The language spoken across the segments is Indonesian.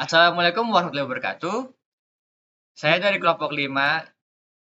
Assalamualaikum warahmatullahi wabarakatuh. Saya dari kelompok 5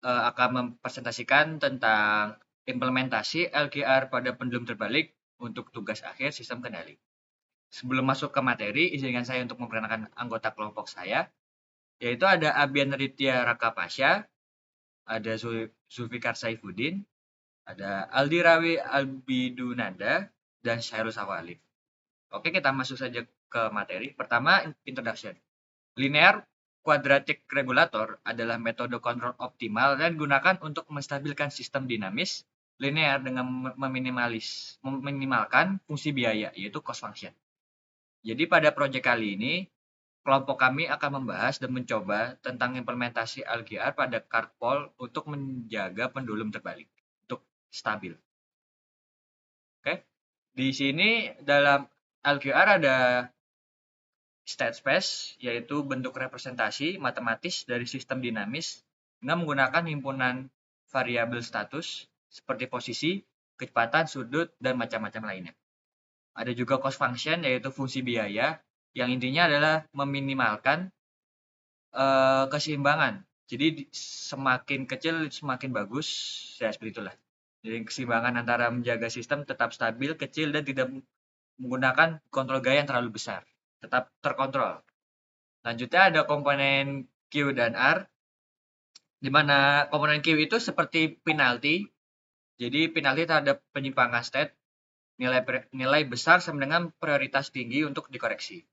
akan mempresentasikan tentang implementasi LGR pada pendulum terbalik untuk tugas akhir sistem kendali. Sebelum masuk ke materi, izinkan saya untuk memperkenalkan anggota kelompok saya, yaitu ada Abian Ritya Rakapasya, ada Zulfikar Saifuddin, ada Aldi Rawi Albidunanda, dan Syahrul Sawalif. Oke, kita masuk saja ke materi. Pertama, introduction. Linear quadratic regulator adalah metode kontrol optimal dan digunakan untuk menstabilkan sistem dinamis linear dengan meminimalkan fungsi biaya, yaitu cost function. Jadi pada proyek kali ini, kelompok kami akan membahas dan mencoba tentang implementasi LGR pada card pole untuk menjaga pendulum terbalik, untuk stabil. Oke, di sini dalam LGR ada state space, yaitu bentuk representasi matematis dari sistem dinamis dengan menggunakan himpunan variabel status seperti posisi, kecepatan, sudut, dan macam-macam lainnya. Ada juga cost function, yaitu fungsi biaya, yang intinya adalah meminimalkan keseimbangan. Jadi semakin kecil semakin bagus, ya seperti itulah. Jadi keseimbangan antara menjaga sistem tetap stabil, kecil, dan tidak menggunakan kontrol gaya yang terlalu besar. Tetap terkontrol. Lanjutnya ada komponen Q dan R, di mana komponen Q itu seperti penalti. Jadi penalti terhadap penyimpangan state, nilai besar sama dengan prioritas tinggi untuk dikoreksi.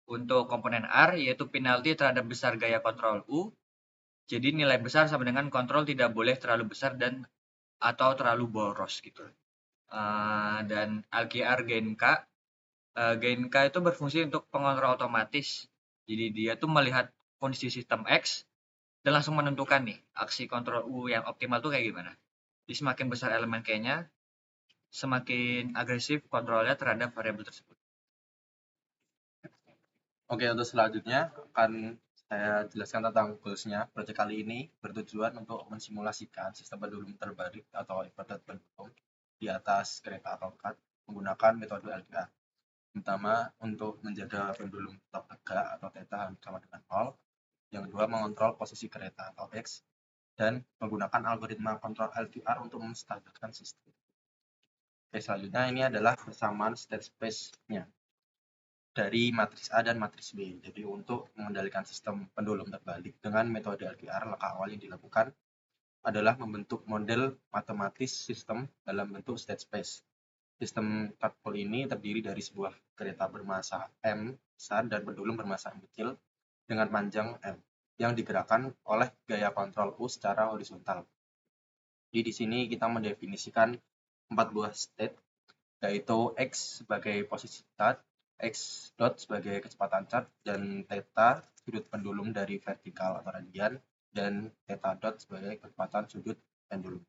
Untuk komponen R, yaitu penalti terhadap besar gaya kontrol U, jadi nilai besar sama dengan kontrol tidak boleh terlalu besar dan atau terlalu boros gitu. Dan LGR gain K, gain K itu berfungsi untuk pengontrol otomatis. Jadi dia tuh melihat kondisi sistem X dan langsung menentukan nih aksi kontrol U yang optimal tuh kayak gimana. Jadi semakin besar elemen K-nya, semakin agresif kontrolnya terhadap variabel tersebut. Oke, untuk selanjutnya akan saya jelaskan tentang goals-nya. Proyek kali ini bertujuan untuk mensimulasikan sistem pendulum terbalik atau inverted pendulum di atas kereta atau kart menggunakan metode LDA. Pertama, untuk menjaga pendulum tetap tegak atau theta sama dengan 0. Yang kedua, mengontrol posisi kereta atau X. Dan menggunakan algoritma kontrol LDR untuk menstabilkan sistem. Oke, selanjutnya ini adalah persamaan state space-nya dari matriks A dan matriks B. Jadi untuk mengendalikan sistem pendulum terbalik dengan metode LDR, langkah awal yang dilakukan adalah membentuk model matematis sistem dalam bentuk state space. Sistem card pole ini terdiri dari sebuah kereta bermassa M besar dan pendulum bermassa M kecil dengan panjang M yang digerakkan oleh gaya kontrol U secara horizontal. Jadi di sini kita mendefinisikan 4 buah state, yaitu X sebagai posisi start, X dot sebagai kecepatan cat, dan theta sudut pendulum dari vertikal atau radian, dan theta dot sebagai kecepatan sudut pendulum.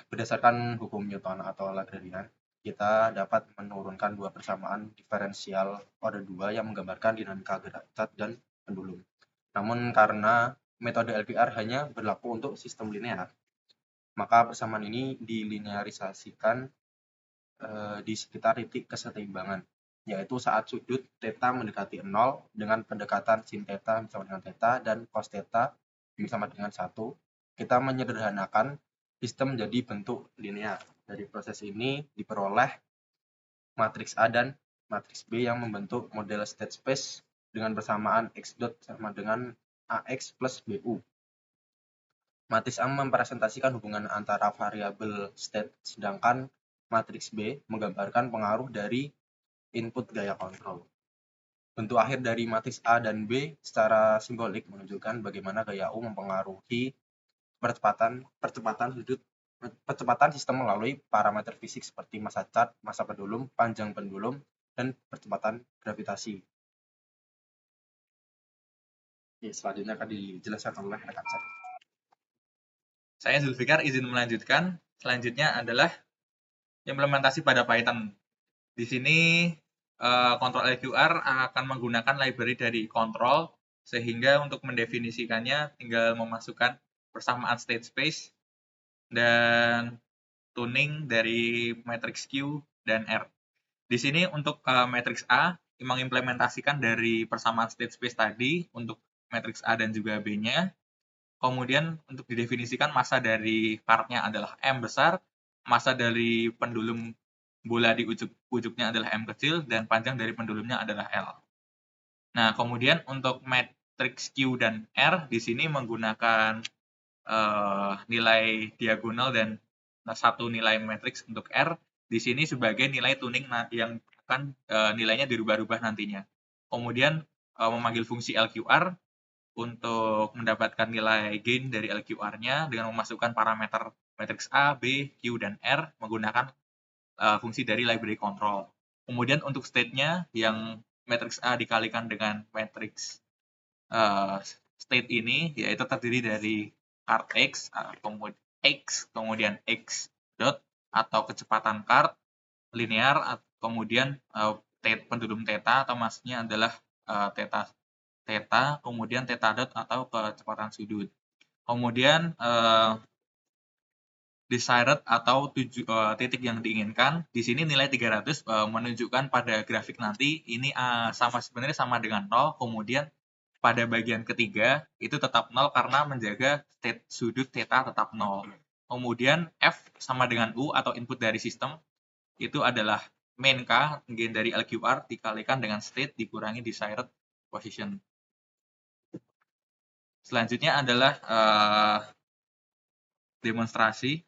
Berdasarkan hukum Newton atau Lagrangian, kita dapat menurunkan dua persamaan diferensial order 2 yang menggambarkan dinamika gerak cat dan pendulum. Namun karena metode LGR hanya berlaku untuk sistem linear, maka persamaan ini dilinearisasikan di sekitar titik kesetimbangan, yaitu saat sudut theta mendekati 0 dengan pendekatan sin theta sama dengan theta dan cos theta sama dengan 1. Kita menyederhanakan sistem menjadi bentuk linear. Dari proses ini diperoleh matriks A dan matriks B yang membentuk model state space dengan persamaan X dot sama dengan AX plus BU. Matriks A mempresentasikan hubungan antara variabel state, sedangkan matriks B menggambarkan pengaruh dari input gaya kontrol. Bentuk akhir dari matriks A dan B secara simbolik menunjukkan bagaimana gaya U mempengaruhi percepatan sistem melalui parameter fisik seperti massa cat, massa pendulum, panjang pendulum, dan percepatan gravitasi. Selanjutnya akan dijelaskan oleh rekan saya. Saya Zulfikar, izin melanjutkan. Selanjutnya adalah implementasi pada Python. Di sini kontrol LQR akan menggunakan library dari control, sehingga untuk mendefinisikannya tinggal memasukkan persamaan state space dan tuning dari matriks Q dan R. Di sini untuk matriks A mengimplementasikan dari persamaan state space tadi untuk matriks A dan juga B-nya. Kemudian untuk didefinisikan massa dari card-nya adalah M besar, massa dari pendulum bola di ujungnya adalah M kecil, dan panjang dari pendulumnya adalah L. Nah, kemudian untuk matriks Q dan R di sini menggunakan nilai diagonal dan satu nilai matriks untuk R di sini sebagai nilai tuning yang akan nilainya dirubah-rubah nantinya. Kemudian memanggil fungsi LQR untuk mendapatkan nilai gain dari LQR-nya dengan memasukkan parameter matriks A, B, Q, dan R menggunakan fungsi dari library control. Kemudian untuk state-nya yang matriks A dikalikan dengan matriks state ini yaitu terdiri dari card X, kemudian X dot atau kecepatan card linear, kemudian pendulum theta atau massnya adalah theta, kemudian theta dot atau kecepatan sudut. Kemudian desired atau titik yang diinginkan. Di sini nilai 300 menunjukkan pada grafik nanti ini sebenarnya sama dengan 0, kemudian pada bagian ketiga itu tetap 0 karena menjaga sudut theta tetap 0. Kemudian F sama dengan U atau input dari sistem itu adalah main K, gain dari LQR dikalikan dengan state dikurangi desired position. Selanjutnya adalah demonstrasi.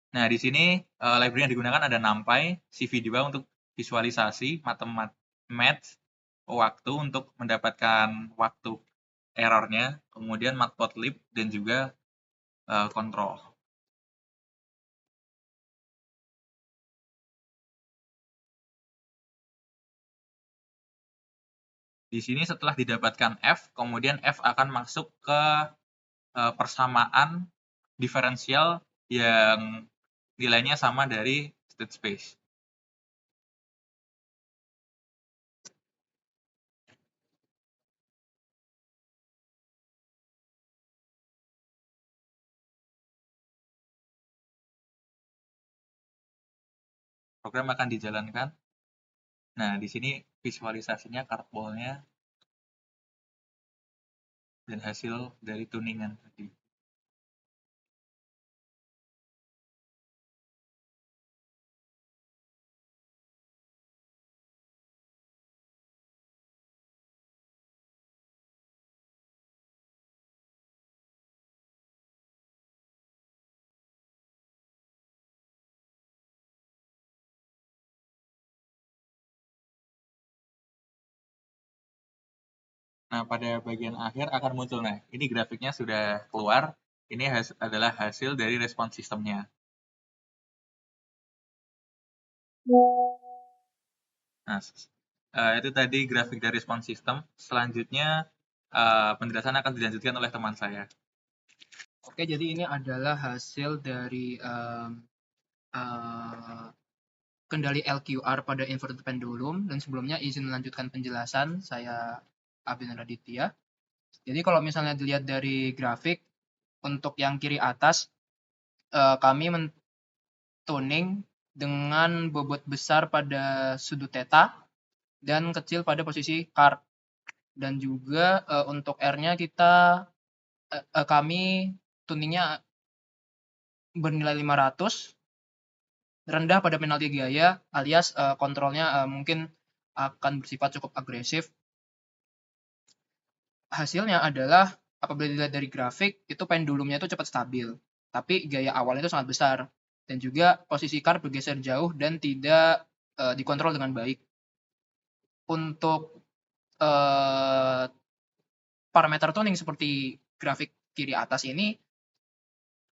Nah, di sini library yang digunakan ada NumPy, CV2 untuk visualisasi, math, waktu untuk mendapatkan waktu errornya, kemudian matplotlib dan juga kontrol. Di sini setelah didapatkan F, kemudian F akan masuk ke persamaan diferensial yang nilainya sama dari state space. Program akan dijalankan. Nah, di sini visualisasinya cardball-nya dan hasil dari tuningan tadi. Nah, pada bagian akhir akan muncul, nah ini grafiknya sudah keluar, ini adalah hasil dari respons sistemnya. Nah, itu tadi grafik dari respons sistem. Selanjutnya penjelasan akan dilanjutkan oleh teman saya. Oke, jadi ini adalah hasil dari kendali LQR pada inverted pendulum, dan sebelumnya izin melanjutkan penjelasan, saya Abin Raditya. Jadi kalau misalnya dilihat dari grafik, untuk yang kiri atas, kami men-tuning dengan bobot besar pada sudut theta dan kecil pada posisi card. Dan juga untuk R-nya kami tuningnya bernilai 500, rendah pada penalti gaya, alias kontrolnya mungkin akan bersifat cukup agresif. Hasilnya adalah apabila dilihat dari grafik, itu pendulumnya itu cepat stabil, tapi gaya awalnya itu sangat besar, dan juga posisi card bergeser jauh dan tidak dikontrol dengan baik. Untuk parameter tuning seperti grafik kiri atas ini,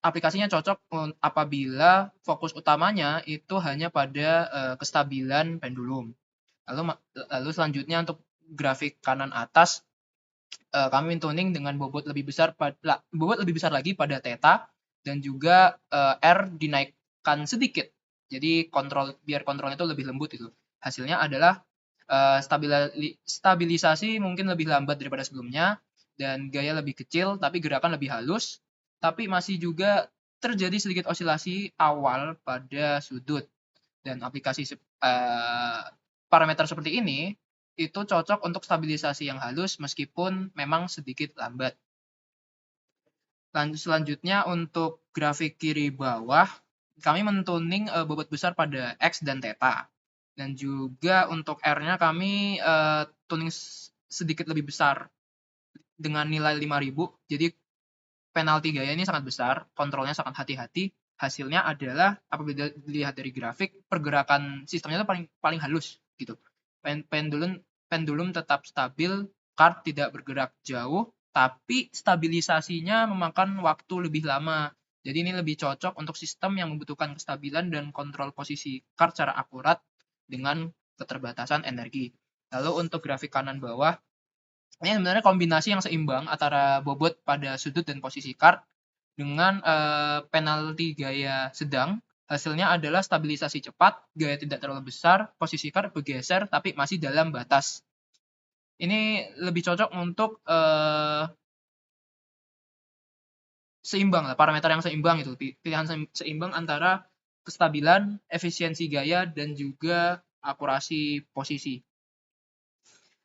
aplikasinya cocok apabila fokus utamanya itu hanya pada kestabilan pendulum. Lalu selanjutnya untuk grafik kanan atas, kami tuning dengan bobot lebih besar lagi pada theta, dan juga R dinaikkan sedikit. Jadi biar kontrolnya itu lebih lembut itu. Hasilnya adalah stabilisasi mungkin lebih lambat daripada sebelumnya, dan gaya lebih kecil tapi gerakan lebih halus, tapi masih juga terjadi sedikit osilasi awal pada sudut, dan aplikasi parameter seperti ini itu cocok untuk stabilisasi yang halus meskipun memang sedikit lambat. Selanjutnya untuk grafik kiri bawah, kami mentuning bobot besar pada X dan Theta. Dan juga untuk R-nya kami tuning sedikit lebih besar dengan nilai 5000. Jadi penalti gaya ini sangat besar, kontrolnya sangat hati-hati. Hasilnya adalah apabila dilihat dari grafik, pergerakan sistemnya itu paling halus gitu. Pendulum tetap stabil, kart tidak bergerak jauh, tapi stabilisasinya memakan waktu lebih lama. Jadi ini lebih cocok untuk sistem yang membutuhkan kestabilan dan kontrol posisi kart secara akurat dengan keterbatasan energi. Lalu untuk grafik kanan bawah, ini sebenarnya kombinasi yang seimbang antara bobot pada sudut dan posisi kart dengan penalti gaya sedang. Hasilnya adalah stabilisasi cepat, gaya tidak terlalu besar, posisi kart bergeser tapi masih dalam batas. Ini lebih cocok untuk seimbang lah, parameter yang seimbang itu, pilihan seimbang antara kestabilan, efisiensi gaya, dan juga akurasi posisi.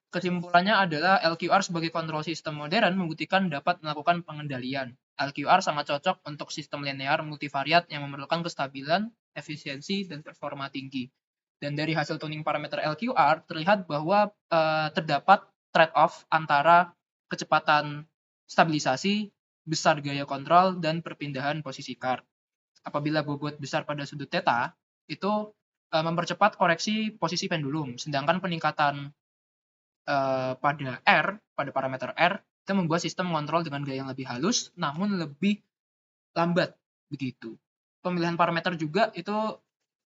Kesimpulannya adalah LQR sebagai kontrol sistem modern membuktikan dapat melakukan pengendalian. LQR sangat cocok untuk sistem linear multivariat yang memerlukan kestabilan, efisiensi, dan performa tinggi. Dan dari hasil tuning parameter LQR terlihat bahwa terdapat trade-off antara kecepatan stabilisasi, besar gaya kontrol, dan perpindahan posisi kart. Apabila bobot besar pada sudut theta, itu mempercepat koreksi posisi pendulum, sedangkan peningkatan pada parameter R, itu membuat sistem mengontrol dengan gaya yang lebih halus, namun lebih lambat, begitu. Pemilihan parameter juga itu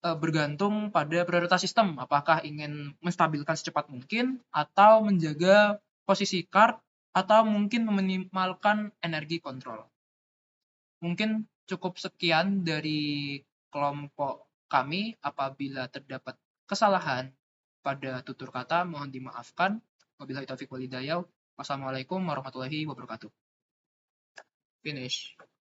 bergantung pada prioritas sistem, apakah ingin menstabilkan secepat mungkin, atau menjaga posisi kart, atau mungkin meminimalkan energi kontrol. Mungkin cukup sekian dari kelompok kami. Apabila terdapat kesalahan pada tutur kata, mohon dimaafkan. Wabillahi taufiq wal hidayah. Wassalamualaikum warahmatullahi wabarakatuh. Finish.